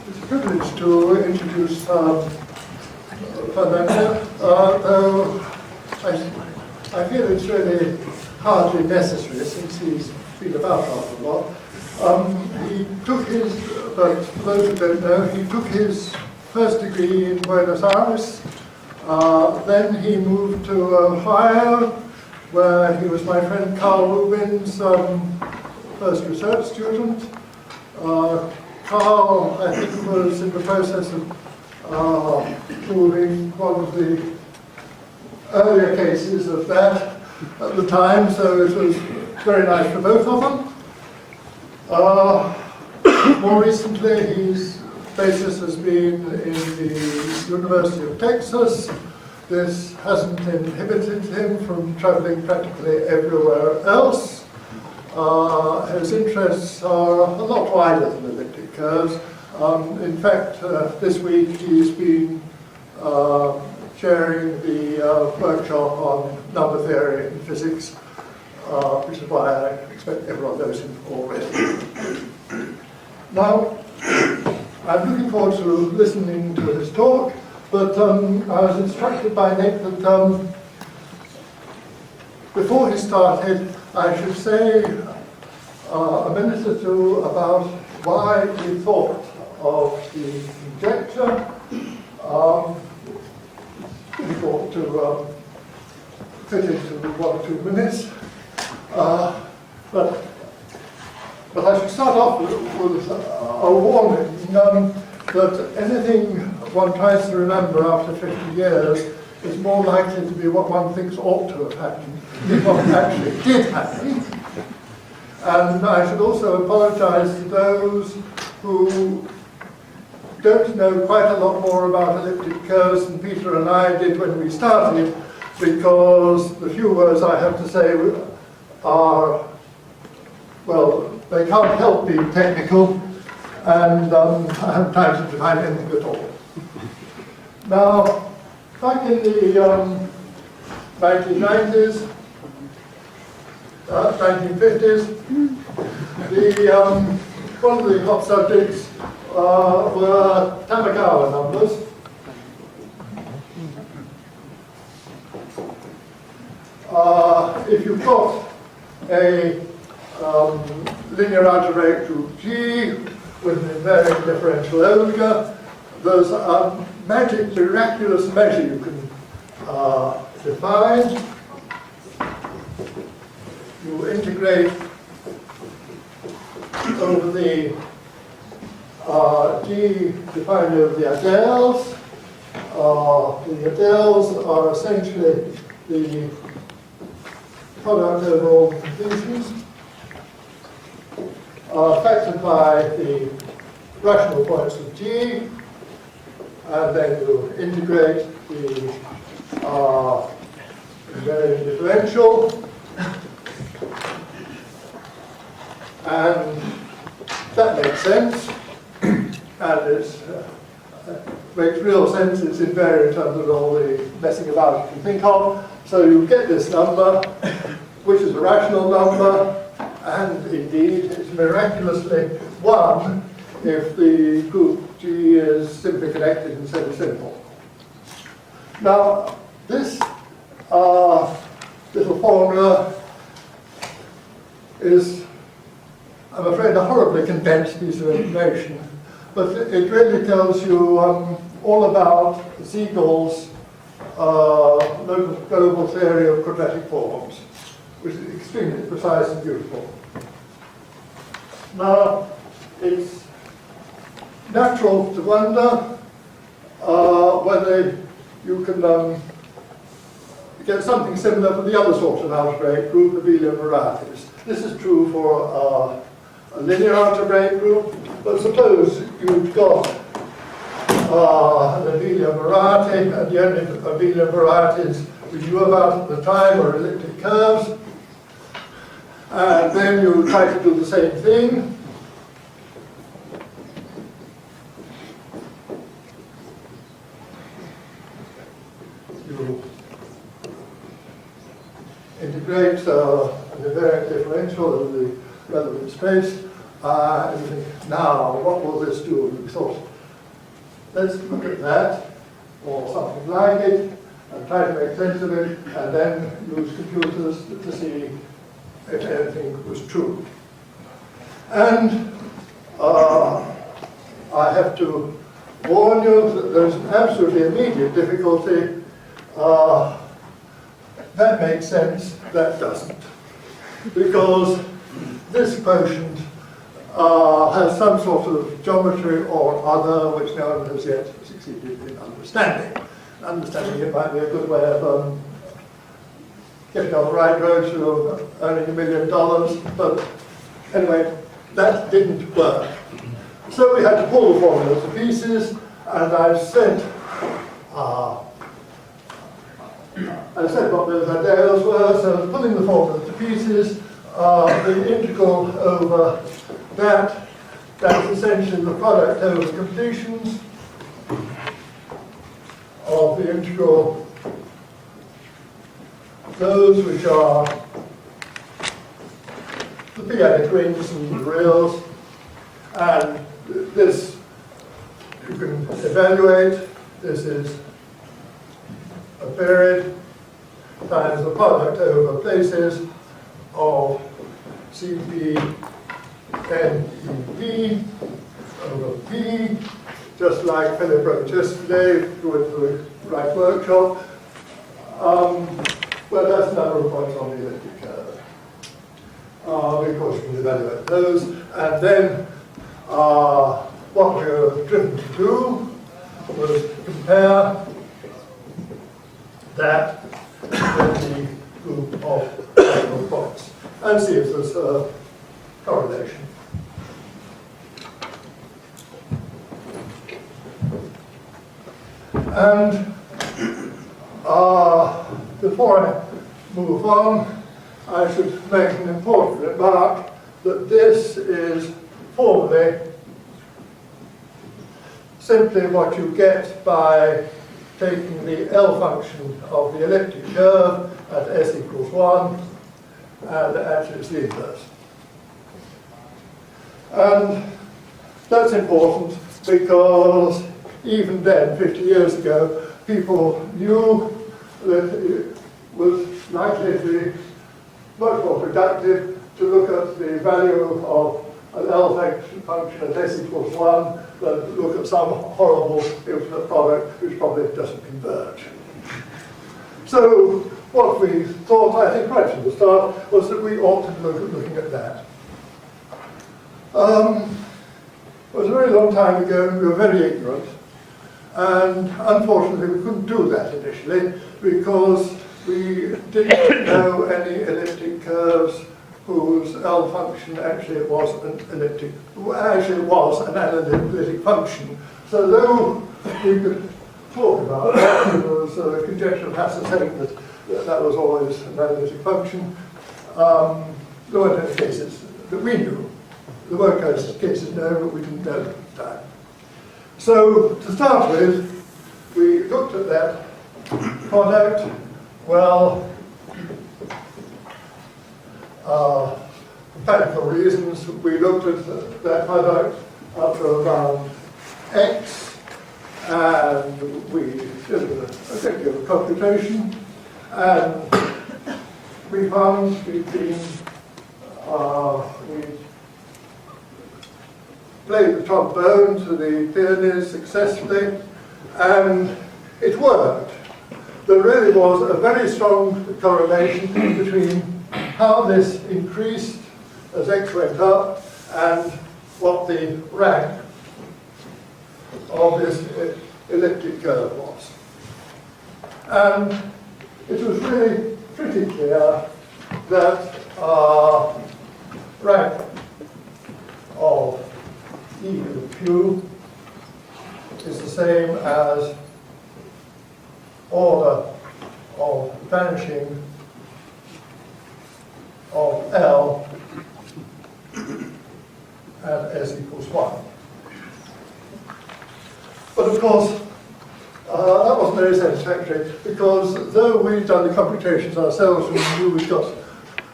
It's a privilege to introduce Fernando, though I feel it's really hardly necessary since he's been about rather a lot. He took his, but for those who don't know, he took his first degree in Buenos Aires. Then he moved to Ohio, where he was my friend Carl Rubin's first research student. Carl, I think, was in the process of proving one of the earlier cases of that at the time, so it was very nice for both of them. More recently, his basis has been in the University of Texas. This hasn't inhibited him from traveling practically everywhere else. His interests are a lot wider than elliptic curves. In fact, this week he's been chairing the workshop on number theory in physics, which is why I expect everyone knows him already. Now, I'm looking forward to listening to his talk, but I was instructed by Nick that before he started, I should say a minute or two about why he thought of the conjecture. Difficult to fit into 1 or 2 minutes, but I should start off with a warning that anything one tries to remember after 50 years is more likely to be what one thinks ought to have happened than what actually did happen. And I should also apologize to those who don't know quite a lot more about elliptic curves than Peter and I did when we started, because the few words I have to say are, well, they can't help being technical, and I haven't time to define anything at all. Now, back in the 1990s, 1950s, one of the hot subjects were Tamagawa numbers. If you've got a linear algebraic group G with an invariant differential omega, there's a magic, miraculous measure you can define. You integrate over the G defined over the Adels. The Adels are essentially the product over all completions, factored by the rational points of G, and then you integrate the invariant differential, and that makes sense. And it makes real sense. It's invariant under all the messing about you can think of. So you get this number, which is a rational number, and indeed it's miraculously 1 if the group G is simply connected and semi-simple. Now, this little formula is, I'm afraid, a horribly condensed piece of information. But it really tells you all about Siegel's global theory of quadratic forms, which is extremely precise and beautiful. Now, it's natural to wonder whether you can get something similar for the other sort of algebraic group, abelian varieties. This is true for a linear algebraic group, but suppose you've got an abelian variety, and the only abelian varieties we knew about at the time were elliptic curves, and then you try to do the same thing. You integrate an invariant differential of the relevant space, And you think, now, what will this do? And we thought, let's look at that, or something like it, and try to make sense of it, and then use computers to see if anything was true. And I have to warn you that there's an absolutely immediate difficulty. That makes sense, that doesn't. Because this quotient has some sort of geometry or other which no one has yet succeeded in understanding. Understanding it might be a good way of getting on the right road to earning $1 million, but anyway, that didn't work. So we had to pull the formula to pieces, and I said what those ideals were, so pulling the formula to pieces, the integral over that's essentially the product over completions of the integral, those which are the periodic rings and the reals, and this you can evaluate. This is a period times the product over places of CP NEP over P, just like Philip wrote yesterday, if you went to the right workshop. Well, that's the number of points on the elliptic curve. Because you can evaluate those. And then what we were driven to do was to compare that with the group of diagonal points and see if there's a correlation. And before I move on, I should make an important remark that this is formally simply what you get by taking the L function of the elliptic curve at s equals 1, and actually it's the inverse. And that's important because even then, 50 years ago, people knew that it was likely to be much more productive to look at the value of an L function at s equals 1 than look at some horrible infinite product which probably doesn't converge. So what we thought, I think right from the start, was that we ought to look at looking at that. It was a very long time ago, and we were very ignorant. And unfortunately, we couldn't do that initially because we didn't know any elliptic curves whose L function actually was an elliptic, actually was an analytic function. So though we could talk about that, there was a conjecture of Hasse saying that that was always an analytic function. There weren't any cases that we knew. There were cases known, but we didn't know at the time. So to start with, we looked at that product. Well, for practical reasons, we looked at that product up to around x, and we did a great deal of computation, and we found we played the trombone to the peonies successfully, and it worked. There really was a very strong correlation between how this increased as x went up and what the rank of this elliptic curve was. And it was really pretty clear that rank of E of Q is the same as order of vanishing of L at s equals 1. But of course, that wasn't very satisfactory because though we'd done the computations ourselves, we knew we'd got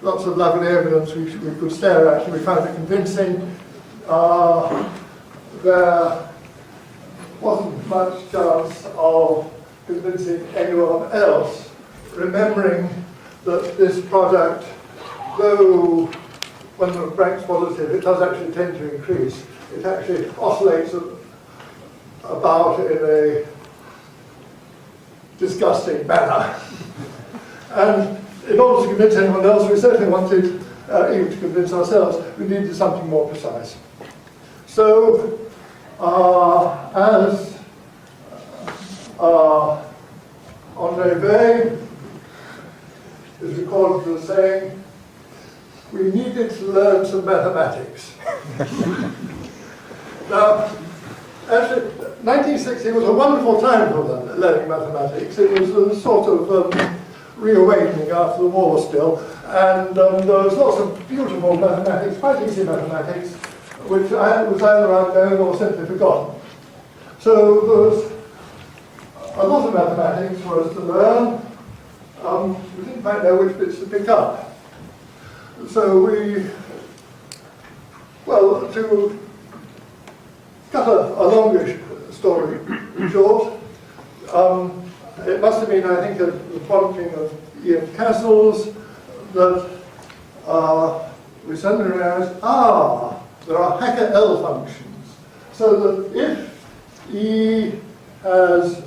lots of lovely evidence we could stare at, and we found it convincing. there wasn't much chance of convincing anyone else, remembering that this product, though when the rank's positive, it does actually tend to increase. It actually oscillates about in a disgusting manner. And in order to convince anyone else, we certainly wanted, even to convince ourselves, we needed something more precise. So, as André Bay is recorded as saying, we needed to learn some mathematics. Now, actually, 1960 was a wonderful time for learning mathematics. It was a sort of reawakening after the war still, and there was lots of beautiful mathematics, quite easy mathematics, which was either unknown or simply forgotten. So there was a lot of mathematics for us to learn. We didn't quite know which bits to pick up. So to cut a longish story short, it must have been, I think, the prompting of E.M. Castles that we suddenly realized, there are Hacker L functions. So that if E has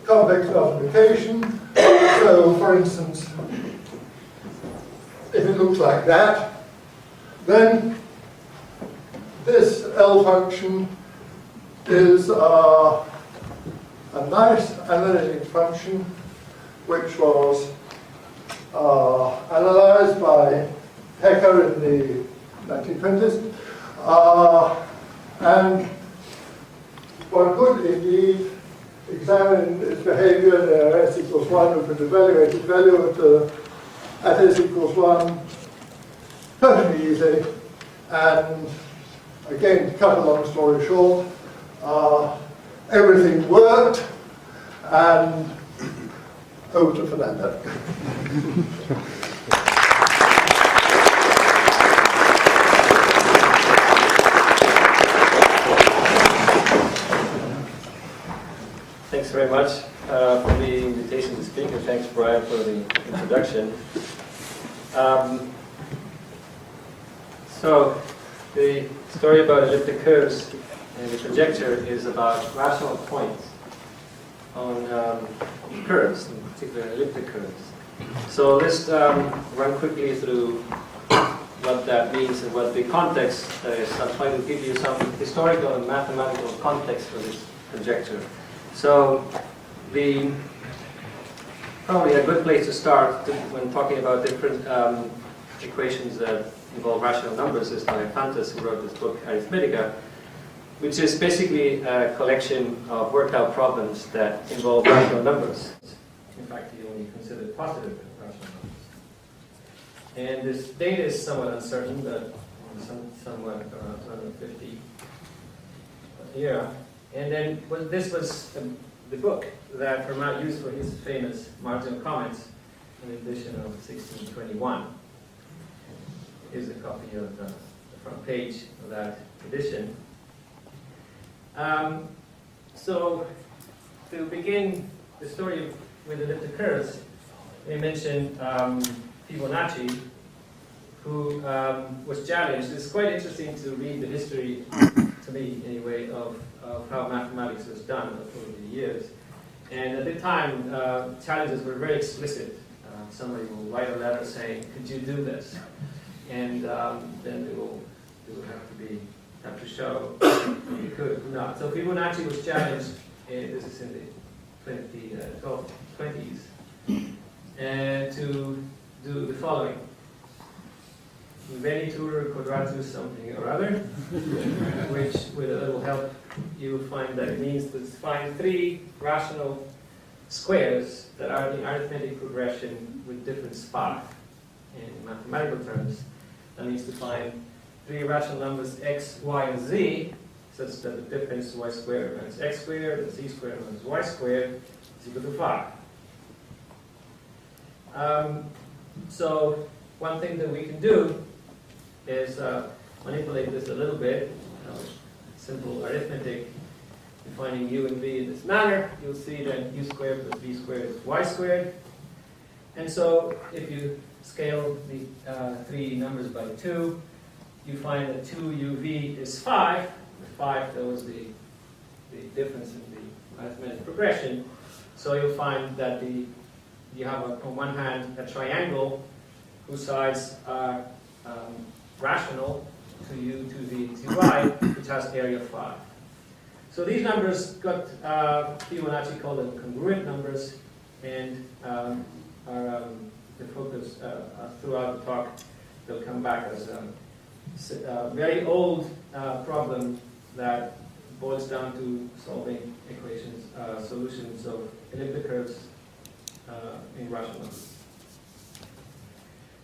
complex multiplication, so for instance, if it looks like that, then this L function is a nice analytic function which was analyzed by Hecker in the 1920s, and one could indeed examine its behavior near s equals 1, we could evaluate its value at s equals 1 perfectly easy, and again, to cut a long story short, everything worked, and over to Fernando. Thanks very much for the invitation to speak, and thanks, Brian, for the introduction. So, the story about elliptic curves and the conjecture is about rational points on curves, in particular elliptic curves. So let's run quickly through what that means and what the context is. I'm trying to give you some historical and mathematical context for this conjecture. So, probably a good place to start when talking about different equations that involve rational numbers is Dyer Conjecture, who wrote this book, Arithmetica, which is basically a collection of worked out problems that involve rational numbers. In fact, he only considered positive rational numbers. And this date is somewhat uncertain, but somewhat around 250 year. And then this was the book that Fermat used for his famous marginal comments in the edition of 1621. Here's a copy of the front page of that edition. So, to begin the story with elliptic curves, we mentioned Fibonacci, who was challenged. It's quite interesting to read the history, to me anyway, of how mathematics was done over the years. And at the time, challenges were very explicit. Somebody will write a letter saying, "Could you do this?" And then they will have to show if you could or not. So Fibonacci was challenged, this is in the 20s, and to do the following. Veni tutor quadratus something or other, which with a little help you will find that it means to find 3 rational squares that are the arithmetic progression with different spot. In mathematical terms, that means to find 3 rational numbers x, y, and z, such that the difference y squared minus x squared and z squared minus y squared is equal to 5. So one thing that we can do is manipulate this a little bit, simple arithmetic, defining u and v in this manner, you'll see that u squared plus v squared is y squared. And so if you scale the three numbers by 2, you find that 2uv is 5. The 5, that was the difference in the arithmetic progression. So you'll find that you have, on one hand, a triangle whose sides are rational, 2u, 2v, 2y, which has area 5. So these numbers got, Fibonacci called them congruent numbers, and are the focus throughout the talk. They'll come back as a very old problem that boils down to solving equations, solutions of elliptic curves in rational numbers.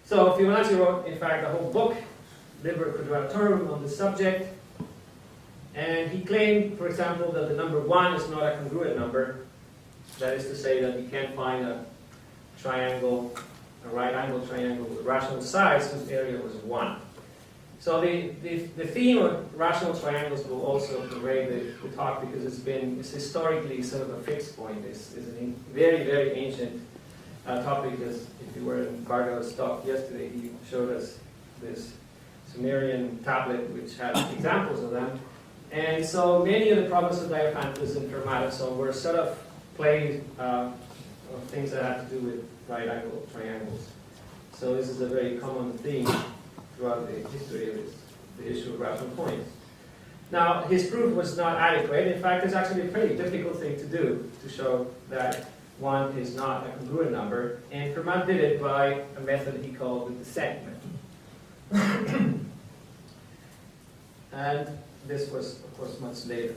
So Fibonacci wrote, in fact, a whole book, Liber Quadratorum, on the subject. And he claimed, for example, that the number 1 is not a congruent number. That is to say that you can't find a triangle, a right-angled triangle with rational sides whose area was 1. So the theme of rational triangles will also pervade the talk, because it's historically sort of a fixed point. It's a very, very ancient topic. As if you were in Bardo's talk yesterday, he showed us this Sumerian tablet which had examples of them. And so many of the problems of Dyer and Fermat and so on were sort of plays of things that have to do with right-angled triangles. So this is a very common theme throughout the history of the issue of rational points. Now, his proof was not adequate. In fact, it's actually a pretty difficult thing to do, to show that 1 is not a congruent number. And Fermat did it by a method he called the descent method. And this was, of course, much later.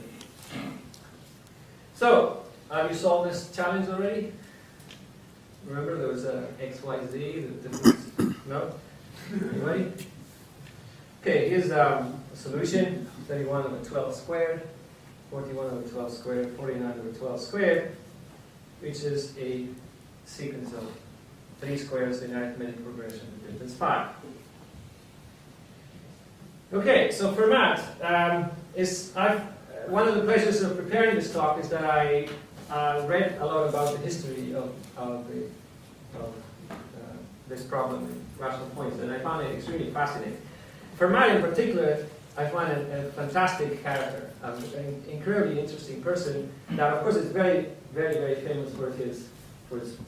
So, have you solved this challenge already? Remember, there was a x, y, z, the difference? No? Anybody? Okay, here's a solution. 31 over 12 squared, 41 over 12 squared, 49 over 12 squared, which is a sequence of 3 squares in arithmetic progression with difference 5. Okay, so Fermat one of the pleasures of preparing this talk is that I read a lot about the history of this problem in rational points, and I found it extremely fascinating. Fermat in particular, I find a fantastic character, an incredibly interesting person. Now, of course, is very, very, very famous for his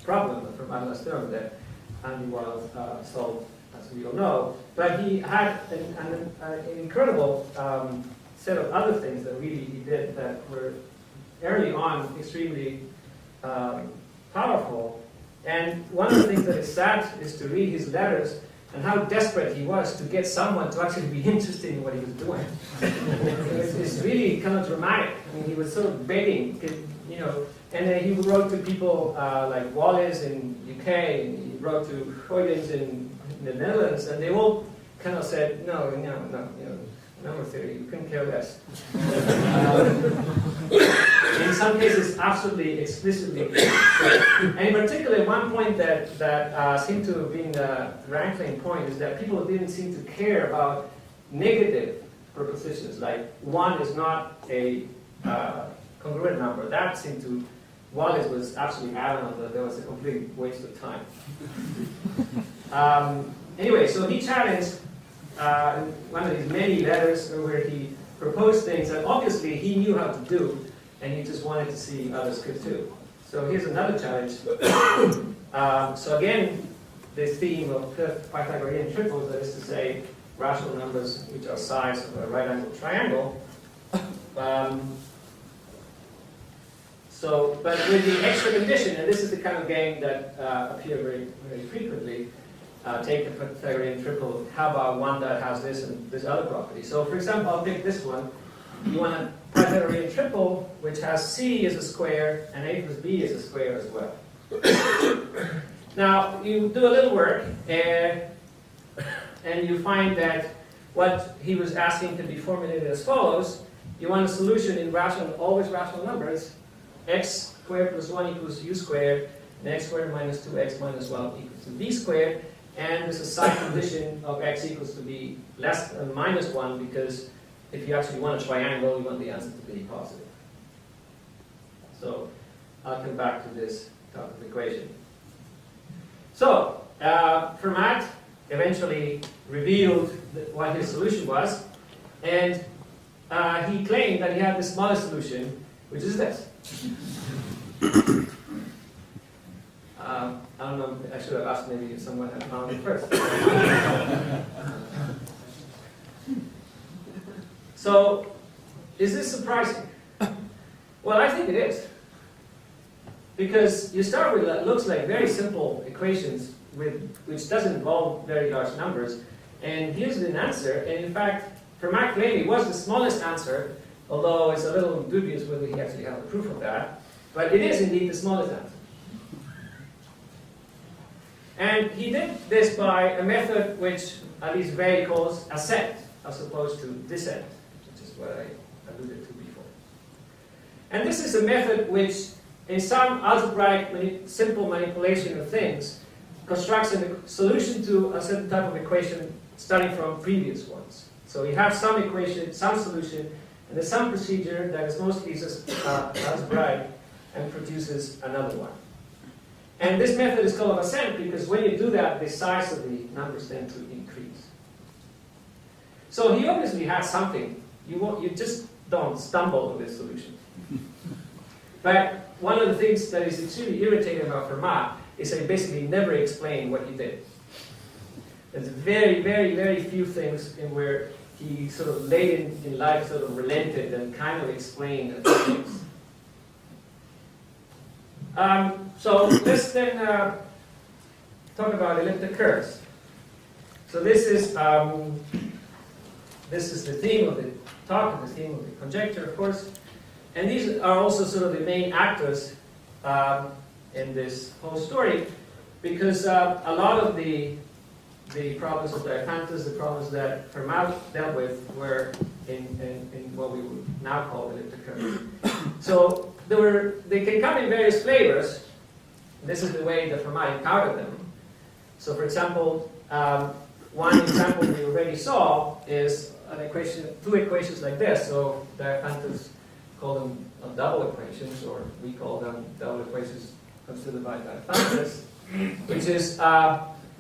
problem from Atlas theorem that Andy Wild solved, as we all know. But he had an incredible set of other things that really he did that were early on extremely powerful. And one of the things that is sad is to read his letters and how desperate he was to get someone to actually be interested in what he was doing. It's really kind of dramatic. I mean, he was sort of begging, you know, and then he wrote to people like Wallace in UK, and he wrote to Huygens in the Netherlands, and they all kind of said, no, you know, number theory, you couldn't care less. In some cases, absolutely, explicitly. And in particular, one point that seemed to have been the rankling point is that people didn't seem to care about negative propositions, like 1 is not a congruent number. That seemed to, Wallace was absolutely adamant that there was a complete waste of time. Anyway, so he challenged one of his many letters where he proposed things that obviously he knew how to do, and he just wanted to see others could too. So here's another challenge. So again, this theme of Pythagorean triples, that is to say, rational numbers which are sides of a right-angled triangle. But with the extra condition, and this is the kind of game that appear very, very frequently. Take the Pythagorean triple. How about one that has this and this other property? So, for example, I'll take this one. You want a Pythagorean triple which has C as a square and A plus B as a square as well. Now, you do a little work, and you find that what he was asking can be formulated as follows. You want a solution in always rational numbers. X squared plus 1 equals u squared, and x squared minus 2x minus 1 equals to b squared. and there's a side condition of x equals to be less than minus 1, because if you actually want a triangle, you want the answer to be positive. So I'll come back to this type of equation. So Fermat eventually revealed what his solution was, and he claimed that he had the smallest solution, which is this. I don't know, I should have asked maybe if someone had found it first. So, is this surprising? Well, I think it is. Because you start with what looks like very simple equations which doesn't involve very large numbers, and gives an answer, and in fact, Fermat claimed it was the smallest answer, although it's a little dubious whether he actually has a proof of that, but it is indeed the smallest answer. And he did this by a method which at least Villegas calls ascent, as opposed to descent, which is what I alluded to before. And this is a method which, in some algebraic simple manipulation of things, constructs a solution to a certain type of equation starting from previous ones. So you have some equation, some solution, and there's some procedure that is mostly just algebraic and produces another one. And this method is called ascent because when you do that, the size of the numbers tend to increase. So he obviously has something. You just don't stumble on this solution. But one of the things that is extremely irritating about Fermat is that he basically never explained what he did. There's very, very, very few things in where he sort of late in life sort of relented and kind of explained a few things. So let's then talk about elliptic curves. So this is the theme of the talk, the theme of the conjecture, of course. And these are also sort of the main actors in this whole story, because a lot of the problems of Dyer Conjecture, the problems that Fermat dealt with, were in what we would now call elliptic curves. So they can come in various flavors. This is the way that Fermat encountered them. So for example, one example we already saw is an equation, two equations like this. So Dyer Conjecture call them double equations, or we call them double equations considered by Dyer Conjecture, which is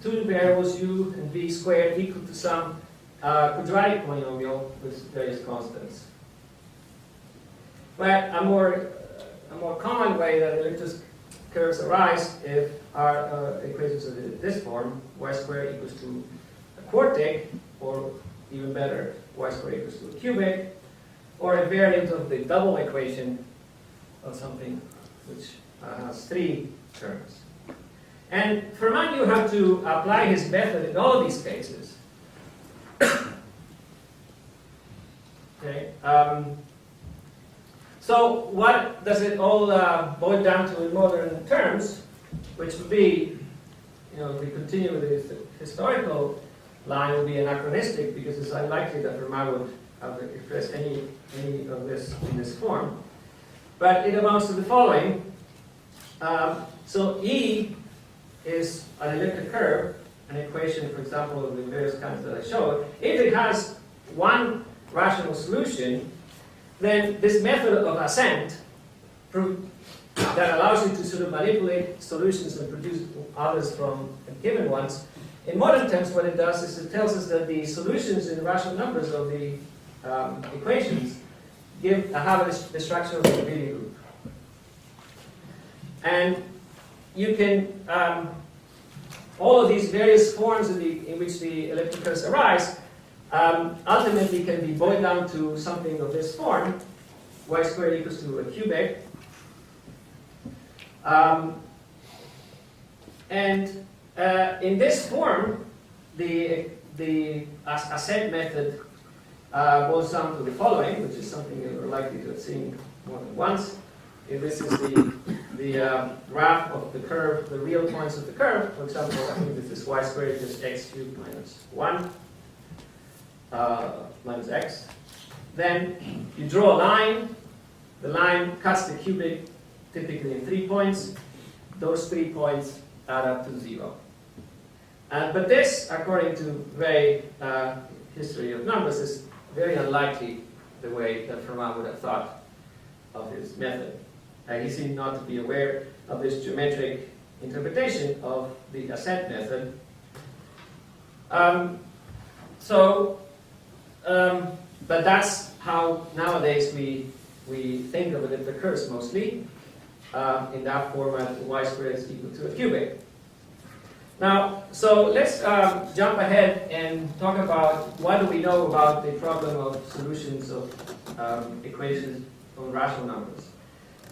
two variables u and v squared equal to some quadratic polynomial with various constants. But a more common way that elliptic curves arise if our equations are in this form: y squared equals to a quartic, or even better, y squared equals to a cubic, or a variant of the double equation of something which has three terms. And Fermat knew how to apply his method in all these cases. Okay. So what does it all boil down to in modern terms? Which would be, if we continue with the historical line, would be anachronistic, because it's unlikely that Fermat would have expressed any of this in this form. But it amounts to the following. So E is an elliptic curve, an equation, for example, of the various kinds that I showed. If it has one rational solution, then this method of ascent that allows you to sort of manipulate solutions and produce others from given ones, in modern terms what it does is it tells us that the solutions in rational numbers of the equations have the structure of a Billy group. And you can, all of these various forms in which the elliptic curves arise ultimately can be boiled down to something of this form: y squared equals to a cubic. And in this form, the ascent method boils down to the following, which is something you're likely to have seen more than once. If this is the graph of the curve, the real points of the curve. For example, I think this is y squared equals x cubed minus 1 minus x. Then you draw a line. The line cuts the cubic typically in 3 points. Those 3 points add up to 0. But this, according to Ray, history of numbers, is very unlikely the way that Fermat would have thought of his method. He seemed not to be aware of this geometric interpretation of the ascent method. But that's how nowadays we think of elliptic curves mostly, in that format, y squared is equal to a cubic. Now, so let's jump ahead and talk about what do we know about the problem of solutions of equations of rational numbers.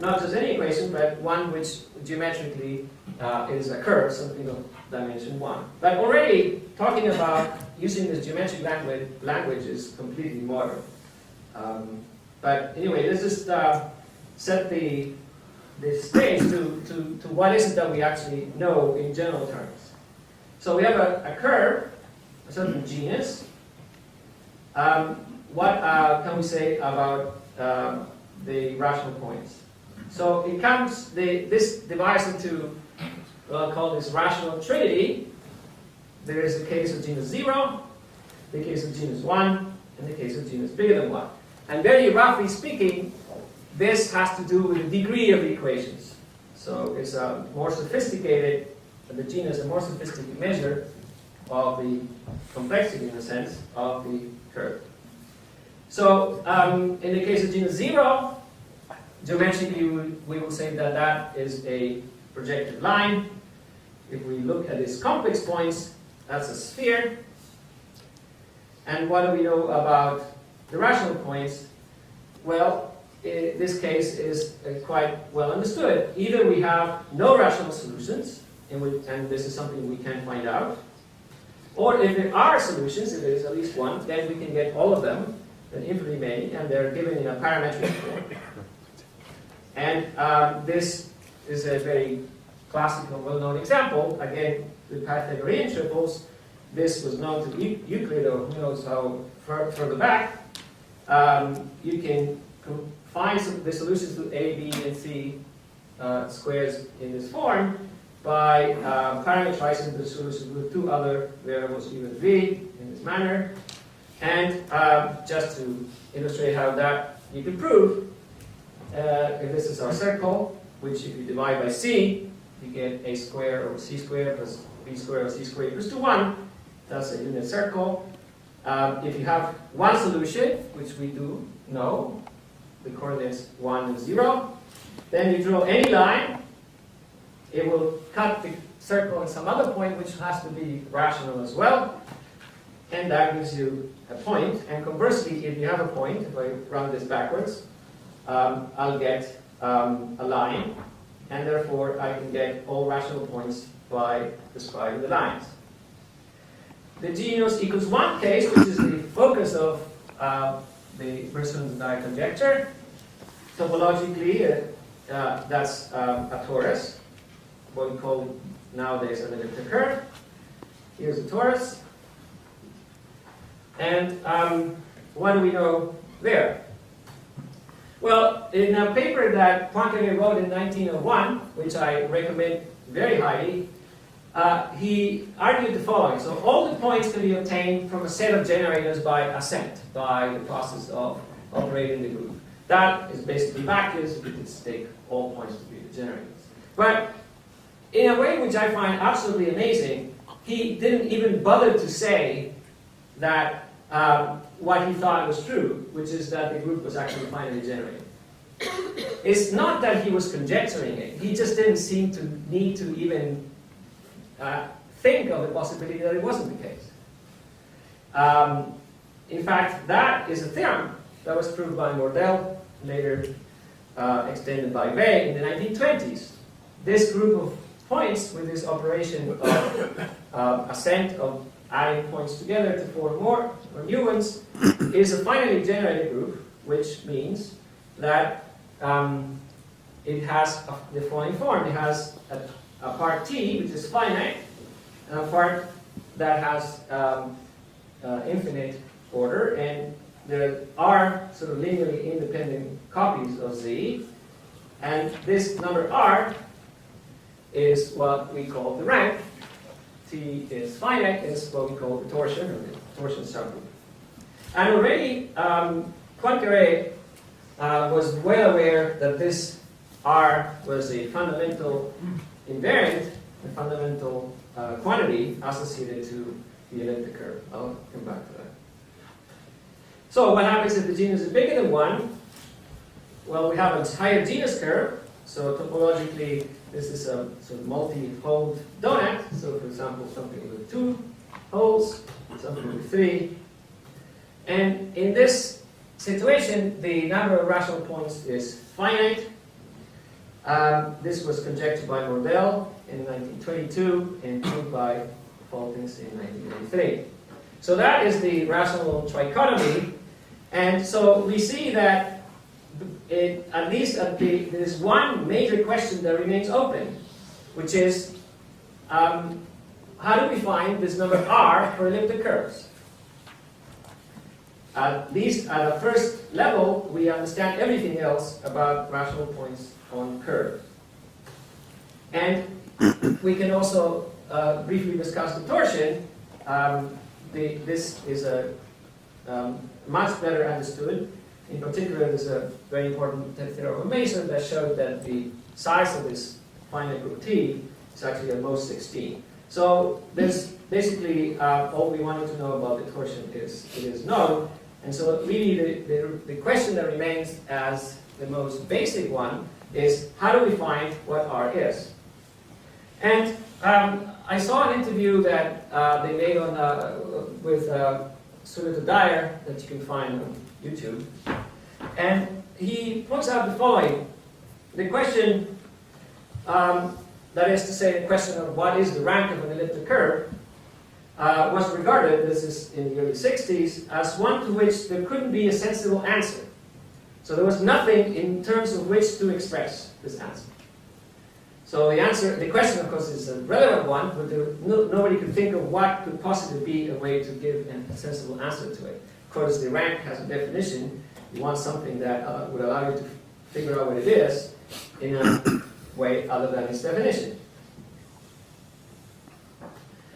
Not just any equation, but one which geometrically is a curve, something of dimension 1. But already talking about using this geometric language is completely modern. But anyway, let's just set the stage to what is it that we actually know in general terms. So we have a curve, a certain genus. What can we say about the rational points? So it comes, this divides into what I'll call this rational trinity. There is the case of genus 0, the case of genus 1, and the case of genus bigger than 1. And very roughly speaking, this has to do with the degree of the equations. So it's a more sophisticated, the genus, a more sophisticated measure of the complexity, in a sense, of the curve. So in the case of genus 0, geometrically we will say that that is a projective line. If we look at its complex points, that's a sphere. And what do we know about the rational points? Well, this case is quite well understood. Either we have no rational solutions, and this is something we can find out, or if there are solutions, if there is at least one, then we can get all of them, and infinitely many, and they're given in a parametric form. And this is a very classical, well-known example. Again, the Pythagorean triples. This was known to Euclid, or who knows how further back. You can find the solutions to A, B, and C squares in this form by parameterizing the solutions with two other variables, U and V, in this manner. And just to illustrate how that you can prove, if this is our circle, which if you divide by C, you get A squared over C squared plus B squared over C squared equals to 1. That's a unit circle. If you have one solution, which we do know, the coordinates 1 and 0, then you draw any line, it will cut the circle at some other point, which has to be rational as well, and that gives you a point. And conversely, if you have a point, if I run this backwards, I'll get a line, and therefore I can get all rational points by describing the lines. The genus equals 1 case, which is the focus of the Dyer conjecture. Topologically, that's a torus, what we call nowadays an elliptic curve. Here's a torus. And what do we know there? Well, in a paper that Poincaré wrote in 1901, which I recommend very highly, he argued the following. So all the points can be obtained from a set of generators by ascent, by the process of operating the group. That is basically vacuous. We can take all points to be the generators. But in a way which I find absolutely amazing, he didn't even bother to say that what he thought was true, which is that the group was actually finally generated. It's not that he was conjecturing it. He just didn't seem to need to even think of the possibility that it wasn't the case. In fact, that is a theorem that was proved by Mordell, later extended by Ray in the 1920s. This group of points with this operation of ascent, of adding points together to form more or new ones, is a finitely generated group, which means that it has the following form. It has a part T, which is finite, and a part that has infinite order, and there are sort of linearly independent copies of Z, and this number R is what we call the rank, T T is finite is what we call the torsion, or the torsion subgroup. And already Poincaré was well aware that this R was a fundamental invariant, a fundamental quantity associated to the elliptic curve. I'll come back to that. So what happens if the genus is bigger than 1? Well, we have a higher genus curve. So topologically, this is a sort of multi-hole donut. So for example, something with 2 holes, something with 3. And in this situation, the number of rational points is finite. This was conjectured by Mordell in 1922 and proved by Faltings in 1993. So that is the rational trichotomy. And so we see that at least there's one major question that remains open, which is how do we find this number R for elliptic curves? At least at a first level, we understand everything else about rational points on curves. And we can also briefly discuss the torsion. This is a much better understood. In particular, there's a very important theorem of Mason that showed that the size of this finite group T is actually at most 16. So there's basically all we wanted to know about the torsion is known. And so really the question that remains as the most basic one is how do we find what R is? And I saw an interview that they made on with Swinnerton Dyer that you can find on YouTube. And he points out the following. The question, that is to say the question of what is the rank of an elliptic curve, was regarded, this is in the early 60s, as one to which there couldn't be a sensible answer. So there was nothing in terms of which to express this answer. So the question of course is a relevant one, but nobody could think of what could possibly be a way to give a sensible answer to it. Of course the rank has a definition. You want something that would allow you to figure out what it is in a way other than its definition.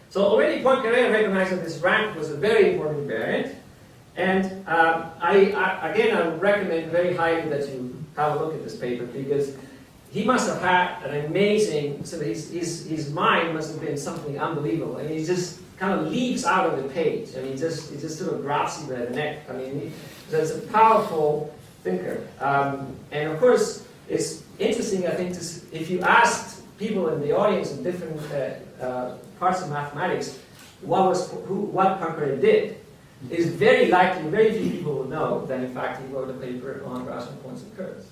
So already Poincaré recognized that this rank was a very important invariant, and I would recommend very highly that you have a look at this paper because he must have had an amazing, so his mind must have been something unbelievable. I mean, he just kind of leaps out of the page. I mean, he just sort of grabs you by the neck. I mean, he's a powerful thinker. And of course, it's interesting, I think, if you asked people in the audience in different parts of mathematics what Poincaré did, it's very likely, very few people will know that in fact he wrote a paper on rational points and curves.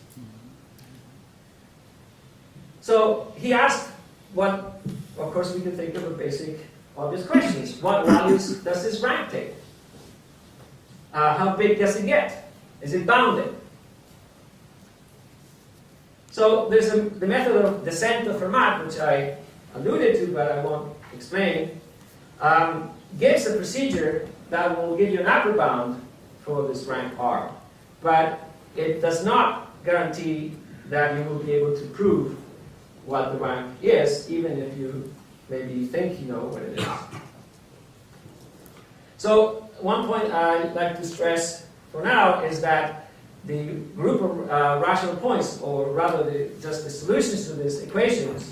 So he asked what, of course we can think of a basic obvious questions. What values does this rank take? How big does it get? Is it bounded? So there's the method of descent of Fermat, which I alluded to, but I won't explain, gives a procedure that will give you an upper bound for this rank R. But it does not guarantee that you will be able to prove what the rank is, even if you maybe think you know what it is. So one point I'd like to stress for now is that the group of rational points, or rather just the solutions to these equations,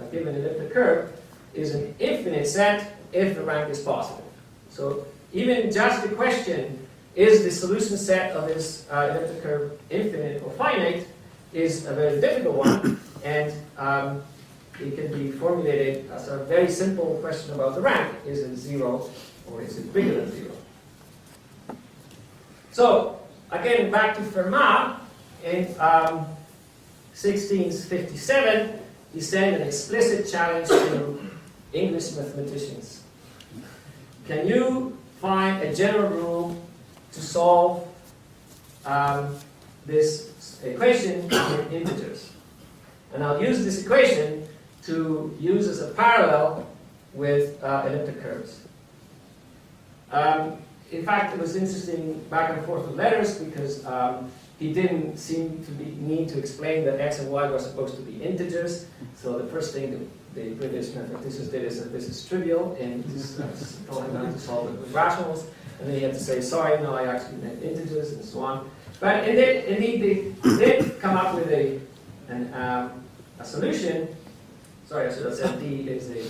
a given elliptic curve, is an infinite set if the rank is positive. So even just the question, is the solution set of this elliptic curve infinite or finite, is a very difficult one, and it can be formulated as a very simple question about the rank. Is it 0 or is it bigger than 0? So, again, back to Fermat, in 1657, he sent an explicit challenge to English mathematicians. Can you find a general rule to solve this equation in integers? And I'll use this equation to use as a parallel with elliptic curves. In fact, it was interesting back and forth with letters because he didn't seem to need to explain that x and y were supposed to be integers. So the first thing the British mathematicians did is that this is trivial, and this is telling them to solve it with rationals, and then you have to say, sorry, no, I actually meant integers, and so on. But indeed, they did come up with a solution. Sorry, I should have said D is a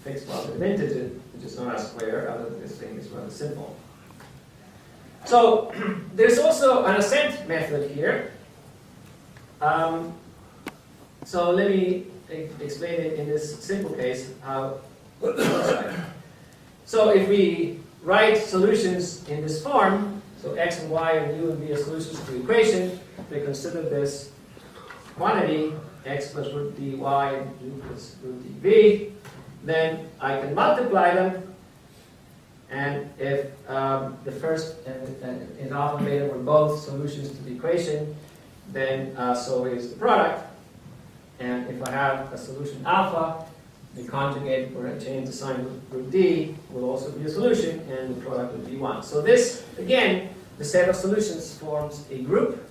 fixed positive integer, which is not a square, other than this thing is rather simple. So there's also an ascent method here. So let me explain it in this simple case how it looks like. So if we write solutions in this form, so x and y and u and v are solutions to the equation, we consider this quantity x plus root dy and u plus root dv, then I can multiply them, and if the first and alpha and beta were both solutions to the equation, then so is the product. And if I have a solution alpha, the conjugate, where I change the sign root d, will also be a solution, and the product would be 1. So this, again, the set of solutions forms a group.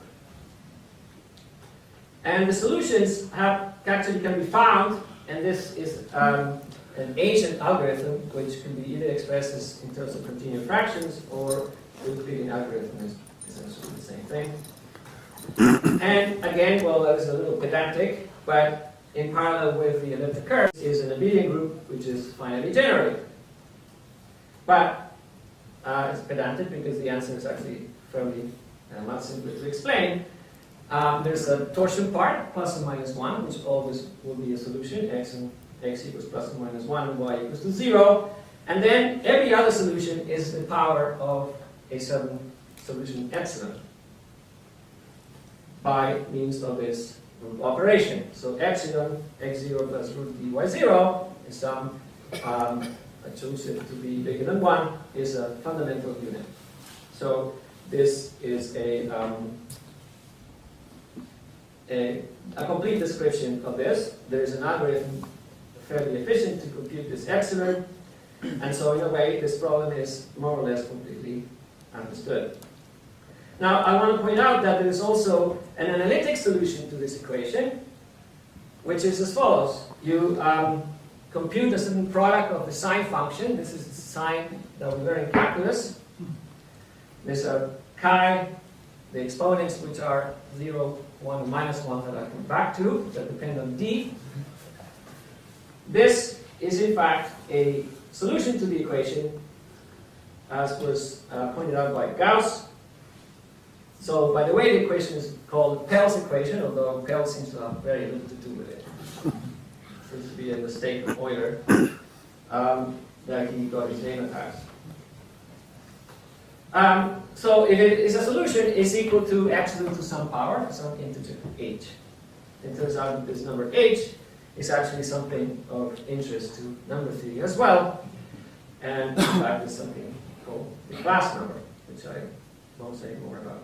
And the solutions actually can be found, and this is an ancient algorithm, which can be either expressed as in terms of continued fractions, or the Euclidean algorithm is essentially the same thing. And again, well, that is a little pedantic, but in parallel with the elliptic curve is an abelian group, which is finitely generated. But it's pedantic because the answer is actually fairly much simpler to explain. There's a torsion part, plus or minus 1, which always will be a solution, x equals plus or minus 1, and y equals to 0. And then every other solution is the power of a certain solution epsilon by means of this root operation. So epsilon x0 plus root dy0 is some, I chose it to be bigger than 1, is a fundamental unit. So this is a complete description of this. There is an algorithm fairly efficient to compute this epsilon, and so in a way this problem is more or less completely understood. Now I want to point out that there is also an analytic solution to this equation, which is as follows. You compute a certain product of the sine function. This is the sine that we learn in calculus. There's a chi, the exponents which are 0, 1, minus 1 that I come back to, that depend on d. This is in fact a solution to the equation, as was pointed out by Gauss. So, by the way, the equation is called Pell's equation, although Pell seems to have very little to do with it. It seems to be a mistake of Euler that he got his name attached. So, if it is a solution, it's equal to epsilon to some power, some integer h. It turns out that this number h is actually something of interest to number theory as well, and in fact, it's something called the class number, which I won't say more about.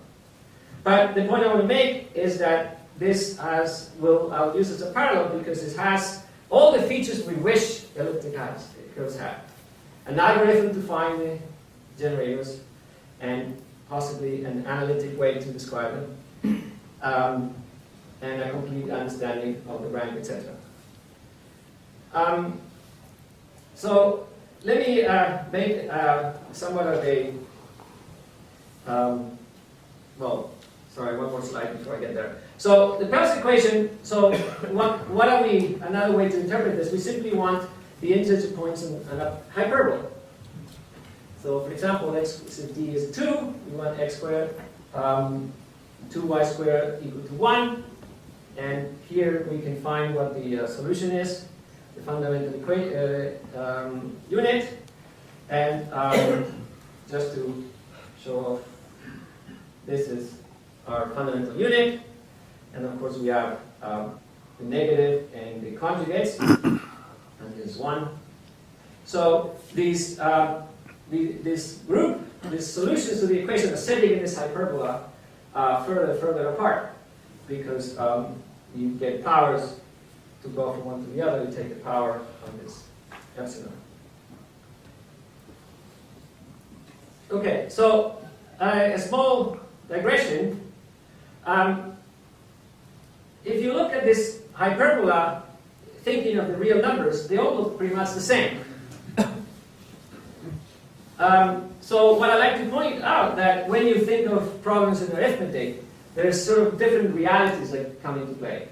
But the point I want to make is that this I'll use as a parallel because it has all the features we wish elliptic curves have. An algorithm to find the generators, and possibly an analytic way to describe them, and a complete understanding of the rank, etc. So let me make somewhat of a sorry, one more slide before I get there. So the Pell's equation, so what are we, another way to interpret this, we simply want the integer points in a hyperbola. So for example, if d is 2, we want x squared, 2y squared equal to 1. And here we can find what the solution is, the fundamental unit. And just to show off, this is our fundamental unit, and of course we have the negative and the conjugates, and there's 1. So these this group, these solutions to the equation are sitting in this hyperbola further apart, because you get powers to go from one to the other. You take the power of this epsilon. Okay, so a small digression. If you look at this hyperbola, thinking of the real numbers, they all look pretty much the same. So what I like to point out that when you think of problems in arithmetic, there's sort of different realities that come into play.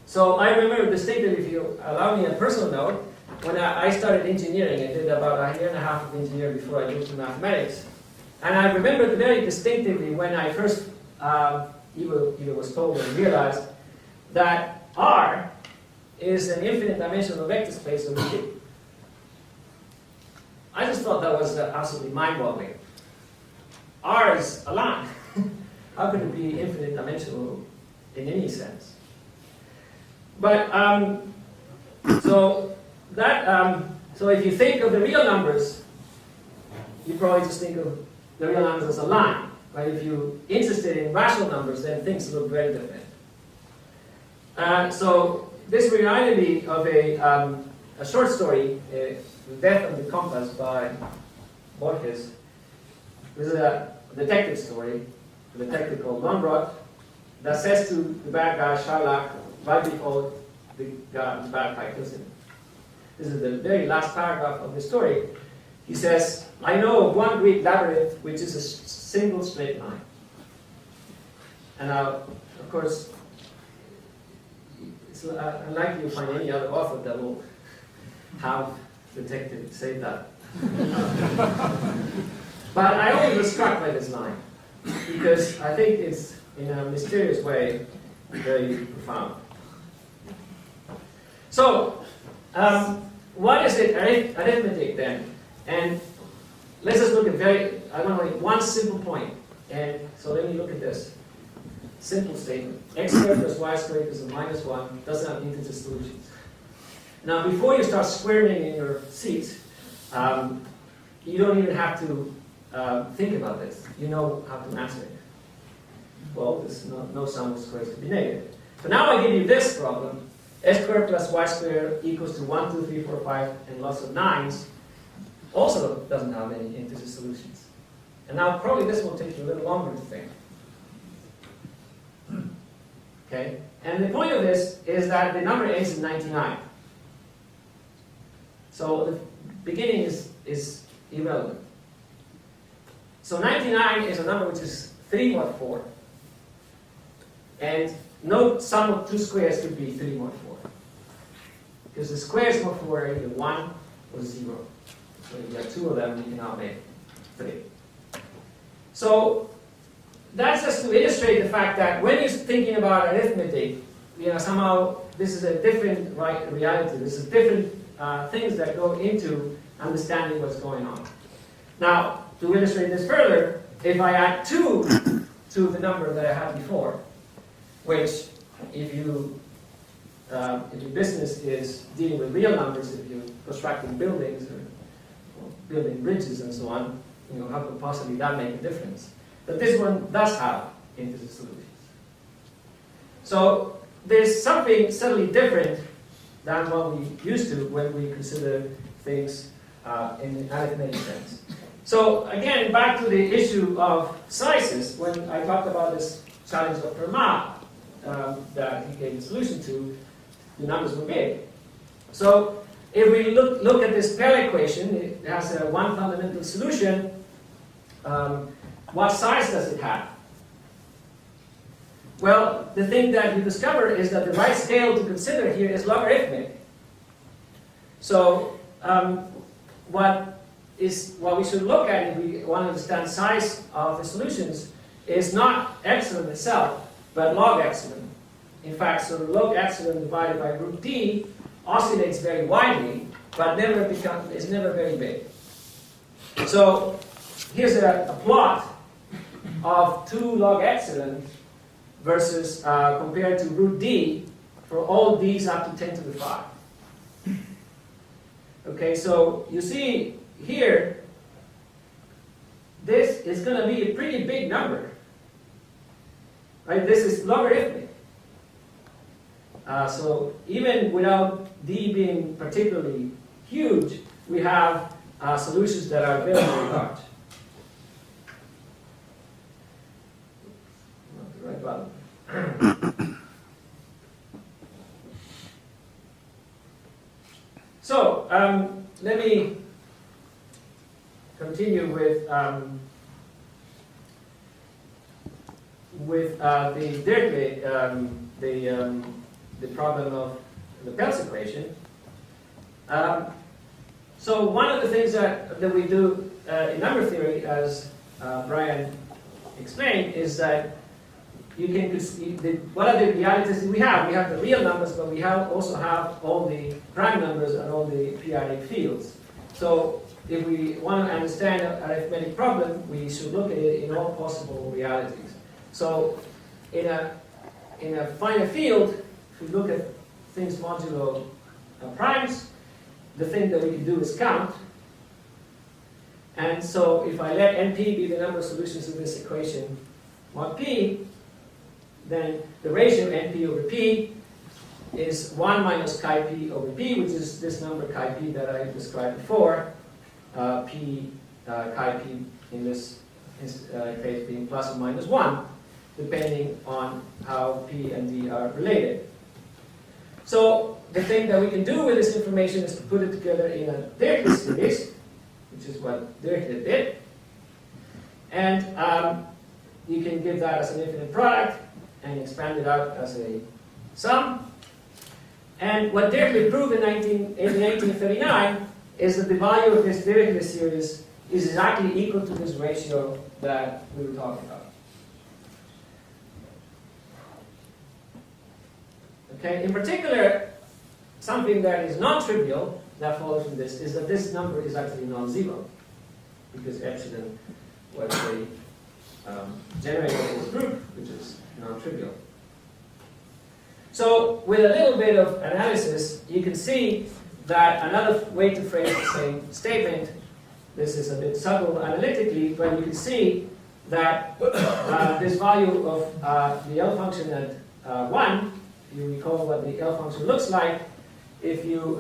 So I remember distinctly, if you allow me a personal note, when I started engineering, I did about a year and a half of engineering before I moved to mathematics. And I remember very distinctively when I first either was told or realized that R is an infinite dimensional vector space over D. I just thought that was absolutely mind-boggling. R is a line. How could it be infinite dimensional in any sense? But so if you think of the real numbers, you probably just think of the real numbers as a line. But if you're interested in rational numbers, then things look very different. So this reminded me of a short story, Death on the Compass by Borges. This is a detective story, a detective called Longrot, that says to the bad guy, Shylock, right before the bad guy kills him. This is the very last paragraph of the story. He says, I know of one Greek labyrinth which is a single straight line. And now, of course, it's unlikely to find any other author that will have detective say that. But I always was struck by this line, because I think it's, in a mysterious way, very profound. So, what is it arithmetic then? And let's just look at I want to make one simple point. And so let me look at this. Simple statement. X squared plus y squared is a minus 1 doesn't have integer solutions. Now, before you start squaring in your seat, you don't even have to think about this. You know how to answer it. Well, there's no sum of squares to be negative. So now I give you this problem. X squared plus y squared equals to 1, 2, 3, 4, 5, and lots of 9s. Also doesn't have any integer solutions. And now probably this will take you a little longer to think. Okay? And the point of this is that the number ends in 99. So the beginning is irrelevant. So 99 is a number which is 3 mod 4. And no sum of two squares could be 3 mod 4. Because the squares mod 4 are either 1 or 0. So if you have two of them, you can now make 3. So that's just to illustrate the fact that when you're thinking about arithmetic, somehow this is a different reality. This is different things that go into understanding what's going on. Now, to illustrate this further, if I add 2 to the number that I had before, which if your business is dealing with real numbers, if you're constructing buildings or building bridges and so on, how could possibly that make a difference? But this one does have integer solutions. So there's something subtly different than what we used to when we consider things in an arithmetic sense. So again, back to the issue of sizes, when I talked about this challenge of Fermat that he gave the solution to, the numbers were big. So if we look at this Pell equation, it has one fundamental solution. What size does it have? Well, the thing that you discover is that the right scale to consider here is logarithmic. So what we should look at if we want to understand size of the solutions is not epsilon itself, but log epsilon. In fact, so log epsilon divided by root d oscillates very widely, but is never very big. So here's a plot of 2 log epsilon versus compared to root d for all d's up to 10 to the 5. Okay, so you see here, this is going to be a pretty big number. Right? This is logarithmic. So even without d being particularly huge, we have solutions that are very, very large. Not the right button. let me continue with the Dirichlet, the problem of the Peltz equation. So one of the things that we do in number theory, as Brian explained, is that you can what are the realities we have? We have the real numbers, but we also have all the prime numbers and all the periodic fields. So if we want to understand an arithmetic problem, we should look at it in all possible realities. So in a finite field, if we look at things modulo primes, the thing that we can do is count. And so if I let NP be the number of solutions to this equation mod P, then the ratio NP over P is 1 minus chi P over P, which is this number chi P that I described before, P chi P in this case being plus or minus 1, depending on how P and D are related. So the thing that we can do with this information is to put it together in a Dirichlet series, which is what Dirichlet did. And you can give that as an infinite product and expand it out as a sum. And what Dirichlet proved in 1939 is that the value of this Dirichlet series is exactly equal to this ratio that we were talking about. Okay, in particular, something that is non-trivial that follows from this is that this number is actually non-zero, because epsilon was the generator of this group, which is non-trivial. So with a little bit of analysis, you can see that another way to phrase the same statement, this is a bit subtle analytically, but you can see that this value of the L function at 1, you recall what the L function looks like. If you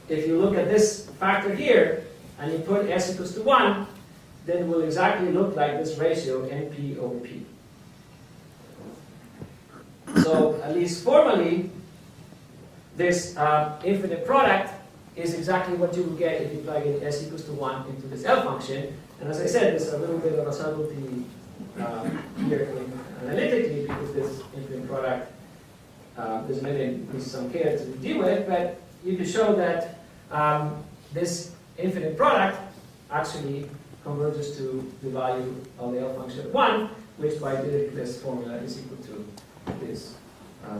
look at this factor here and you put s equals to 1, then it will exactly look like this ratio NP over P. So at least formally, this infinite product is exactly what you will get if you plug in s equals to 1 into this L function. And as I said, there's a little bit of a subtlety here analytically, because this infinite product there's maybe some care to deal with, but you can show that this infinite product actually converges to the value of the L function at 1, which by Dirichlet's formula is equal to this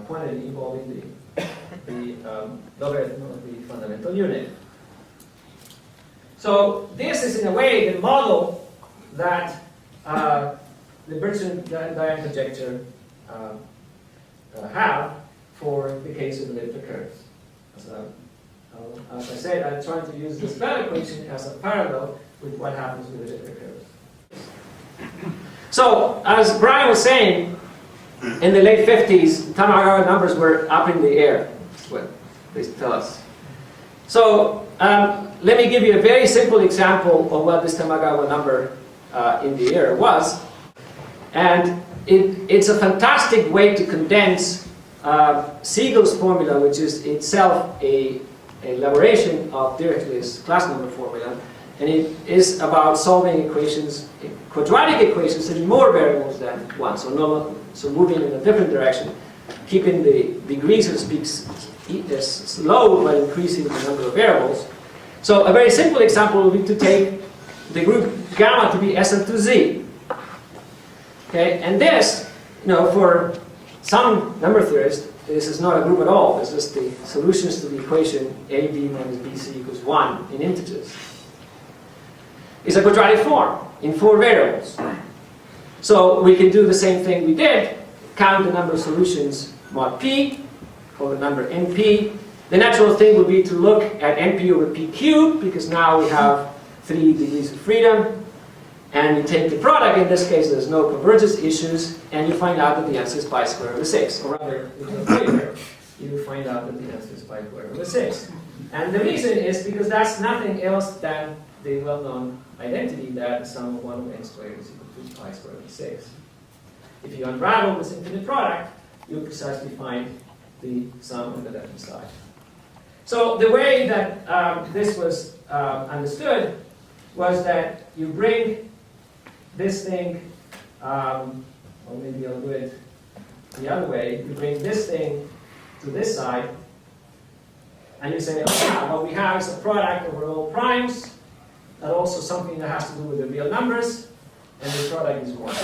quantity involving the logarithm of the fundamental unit. So this is in a way the model that the Birch and Dyer conjecture have for the case of elliptic curves. As I said, I'm trying to use this Bell equation as a parallel with what happens with elliptic curves. So, as Brian was saying, in the late 50s, Tamagawa numbers were up in the air. That's what they tell us. So, let me give you a very simple example of what this Tamagawa number in the air was. And it's a fantastic way to condense Siegel's formula, which is itself a elaboration of Dirichlet's class number formula. And it is about solving equations, quadratic equations in more variables than one. So moving in a different direction, keeping the degree, so to speak, slow, but increasing the number of variables. So a very simple example would be to take the group gamma to be SN2Z. Okay, and this, for some number theorists, this is not a group at all. It's just the solutions to the equation AB minus BC equals 1 in integers. It's a quadratic form in 4 variables. So we can do the same thing we did, count the number of solutions mod P, call the number NP. The natural thing would be to look at NP over P cubed, because now we have 3 degrees of freedom. And you take the product, in this case there's no convergence issues, and you find out that the answer is pi squared over 6. Or rather, you find out that the answer is pi squared over 6. And the reason is because that's nothing else than the well-known identity that the sum of 1 over n squared is equal to pi squared over 6. If you unravel this infinite product, you'll precisely find the sum on the left-hand side. So the way that this was understood was that you bring this thing, or maybe I'll do it the other way, you bring this thing to this side, and you say, oh yeah, what we have is a product over all primes, and also something that has to do with the real numbers, and the product is 1.